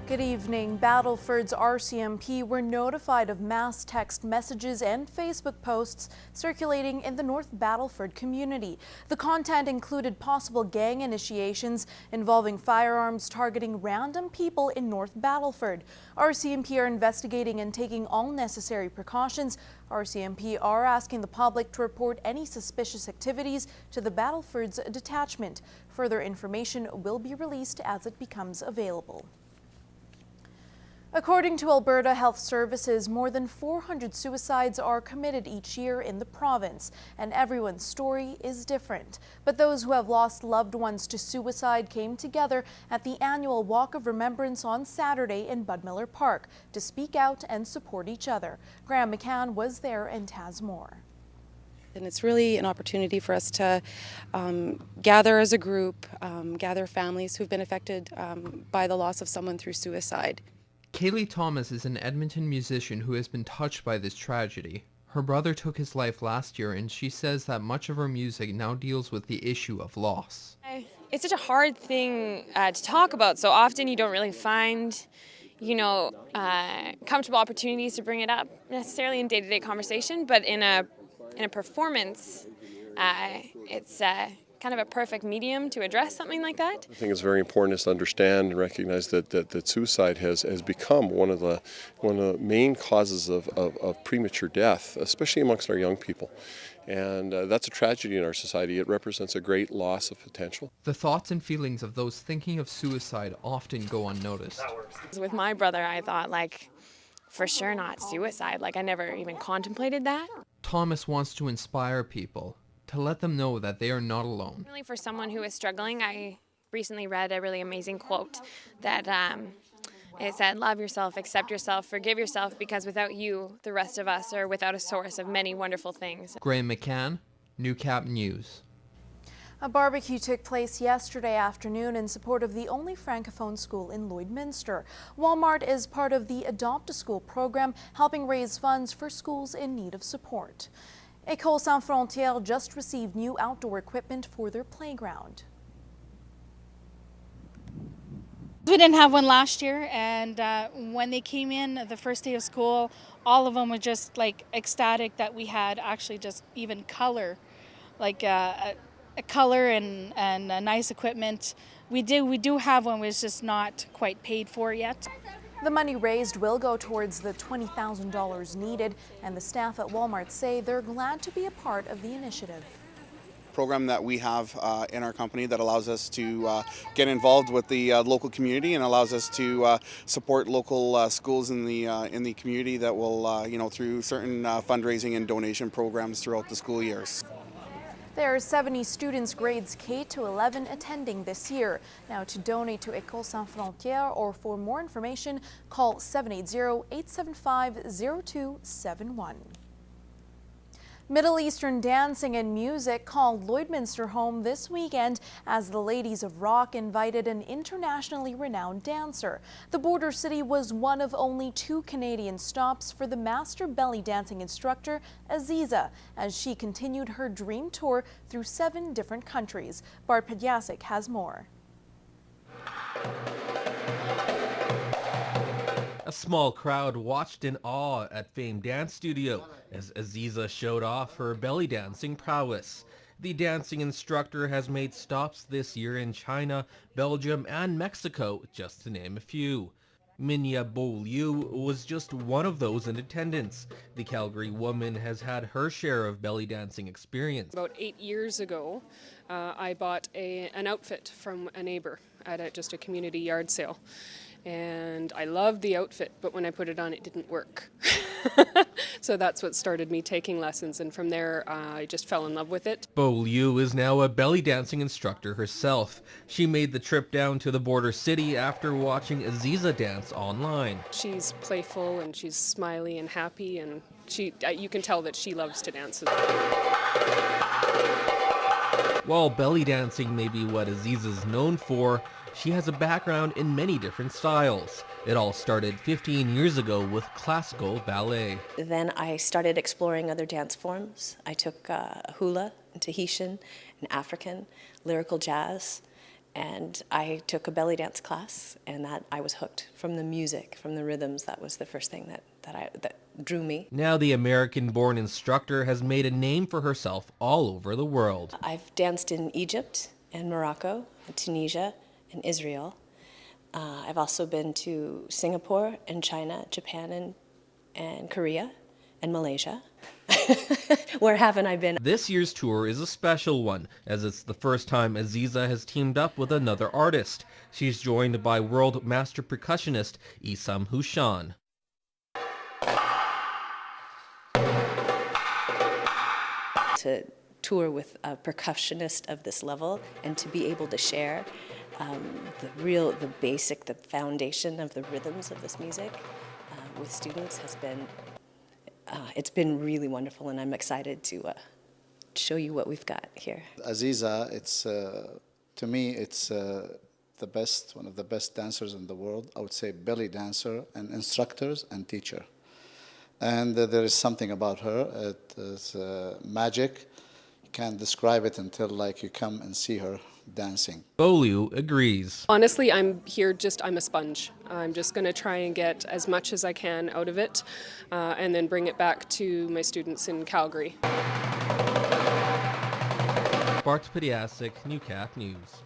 Good evening. Battleford's RCMP were notified of mass text messages and Facebook posts circulating in the North Battleford community. The content included possible gang initiations involving firearms targeting random people in North Battleford. RCMP are investigating and taking all necessary precautions. RCMP are asking the public to report any suspicious activities to the Battleford's detachment. Further information will be released as it becomes available. According to Alberta Health Services, more than 400 suicides are committed each year in the province, and everyone's story is different. But those who have lost loved ones to suicide came together at the annual Walk of Remembrance on Saturday in Budmiller Park to speak out and support each other. Graham McCann was there and has more. And it's really an opportunity for us to gather as a group, gather families who've been affected by the loss of someone through suicide. Kaylee Thomas is an Edmonton musician who has been touched by this tragedy. Her brother took his life last year, and she says that much of her music now deals with the issue of loss. It's such a hard thing to talk about. So often you don't really find, comfortable opportunities to bring it up necessarily in day-to-day conversation. But in a performance, it's kind of a perfect medium to address something like that. I think it's very important to understand and recognize that suicide has become one of the main causes of premature death, especially amongst our young people. And that's a tragedy in our society. It represents a great loss of potential. The thoughts and feelings of those thinking of suicide often go unnoticed. With my brother, I thought, for sure not suicide. I never even contemplated that. Thomas wants to inspire people, to let them know that they are not alone. Really, for someone who is struggling, I recently read a really amazing quote that it said, "Love yourself, accept yourself, forgive yourself, because without you, the rest of us are without a source of many wonderful things." Graham McCann, Newcap News. A barbecue took place yesterday afternoon in support of the only Francophone school in Lloydminster. Walmart is part of the Adopt a School program, helping raise funds for schools in need of support. École Sans Frontières just received new outdoor equipment for their playground. We didn't have one last year, and when they came in the first day of school, all of them were just ecstatic that we had actually just even color, a color and a nice equipment. We do have one, it's just not quite paid for yet. The money raised will go towards the $20,000 needed, and the staff at Walmart say they're glad to be a part of the initiative. Program that we have in our company that allows us to get involved with the local community and allows us to support local schools in the community that will, through certain fundraising and donation programs throughout the school years. There are 70 students grades K to 11 attending this year. Now, to donate to École Sans Frontières or for more information, call 780-875-0271. Middle Eastern dancing and music called Lloydminster home this weekend as the Ladies of Rock invited an internationally renowned dancer. The border city was one of only 2 Canadian stops for the master belly dancing instructor Aziza as she continued her dream tour through 7 different countries. Bart Pedjasic has more. A small crowd watched in awe at famed dance studio as Aziza showed off her belly dancing prowess. The dancing instructor has made stops this year in China, Belgium, and Mexico, just to name a few. Minya Liu was just one of those in attendance. The Calgary woman has had her share of belly dancing experience. About 8 years ago, I bought an outfit from a neighbor at just a community yard sale. And I loved the outfit, but when I put it on, it didn't work. So that's what started me taking lessons, and from there, I just fell in love with it. Liu is now a belly dancing instructor herself. She made the trip down to the border city after watching Aziza dance online. She's playful, and she's smiley and happy, and you can tell that she loves to dance. While belly dancing may be what Aziza's known for, she has a background in many different styles. It all started 15 years ago with classical ballet. Then I started exploring other dance forms. I took hula, and Tahitian, and African, lyrical jazz, And I took a belly dance class, and that I was hooked from the music, from the rhythms. That was the first thing that drew me. Now the American-born instructor has made a name for herself all over the world. I've danced in Egypt and Morocco, and Tunisia, and Israel. I've also been to Singapore and China, Japan and Korea and Malaysia. Where haven't I been? This year's tour is a special one, as it's the first time Aziza has teamed up with another artist. She's joined by world master percussionist Isam Hushan. To tour with a percussionist of this level and to be able to share the basic, the foundation of the rhythms of this music with students has been, it's been really wonderful, and I'm excited to show you what we've got here. Aziza, it's to me, it's the best, one of the best dancers in the world. I would say belly dancer and instructors and teacher. And there is something about her. It is magic. You can't describe it until like you come and see her dancing. Bolu agrees. Honestly, I'm a sponge. I'm just going to try and get as much as I can out of it and then bring it back to my students in Calgary. Bart Pediasic, Newcap News.